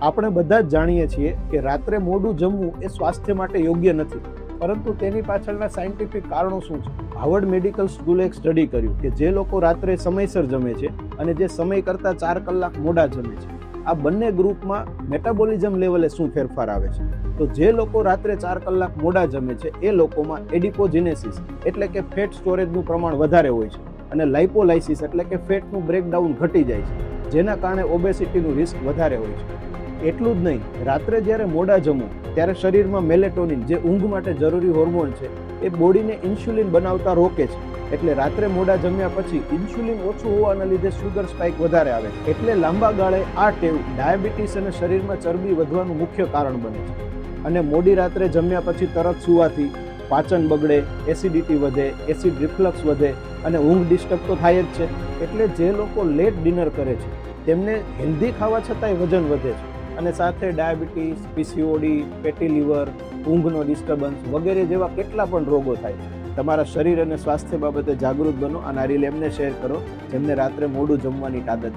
આપણે બધા જ જાણીએ છીએ કે રાત્રે મોડું જમવું એ સ્વાસ્થ્ય માટે યોગ્ય નથી, પરંતુ તેની પાછળના સાયન્ટિફિક કારણો શું છે? હાર્વર્ડ મેડિકલ સ્કૂલે એક સ્ટડી કર્યું કે જે લોકો રાત્રે સમયસર જમે છે અને જે સમય કરતાં 4 કલાક મોડા જમે છે, આ બંને ગ્રુપમાં મેટાબોલિઝમ લેવલે શું ફેરફાર આવે છે? તો જે લોકો રાત્રે 4 કલાક મોડા જમે છે એ લોકોમાં એડિપોજિનેસિસ એટલે કે ફેટ સ્ટોરેજનું પ્રમાણ વધારે હોય છે અને લાઇપોલાઇસિસ એટલે કે ફેટનું બ્રેકડાઉન ઘટી જાય છે, જેના કારણે ઓબેસિટીનું રિસ્ક વધારે હોય છે. એટલું જ નહીં, રાત્રે જ્યારે મોડા જમો ત્યારે શરીરમાં મેલેટોનિન જે ઊંઘ માટે જરૂરી હોર્મોન છે એ બોડીને ઇન્સ્યુલિન બનાવતા રોકે છે. એટલે રાત્રે મોડા જમ્યા પછી ઇન્સ્યુલિન ઓછું હોવાના લીધે શુગર સ્પાઇક વધારે આવે છે. એટલે લાંબા ગાળે આ ટેવ ડાયાબિટીસ અને શરીરમાં ચરબી વધવાનું મુખ્ય કારણ બને છે. અને મોડી રાત્રે જમ્યા પછી તરત સૂવાથી પાચન બગડે, એસિડિટી વધે, એસિડ રિફ્લક્સ વધે અને ઊંઘ ડિસ્ટર્બ તો થાય જ છે. એટલે જે લોકો લેટ ડિનર કરે છે તેમને હેલ્ધી ખાવા છતાંય વજન વધે છે અને સાથે ડાયાબિટીસ, પીસીઓડી, ફેટી લીવર, ઊંઘનો ડિસ્ટર્બન્સ વગેરે જેવા કેટલા પણ રોગો થાય છે. તમારા શરીર અને સ્વાસ્થ્ય બાબતે જાગૃત બનો અને આ રીલ એમને શેર કરો જેમને રાત્રે મોડું જમવાની આદત છે.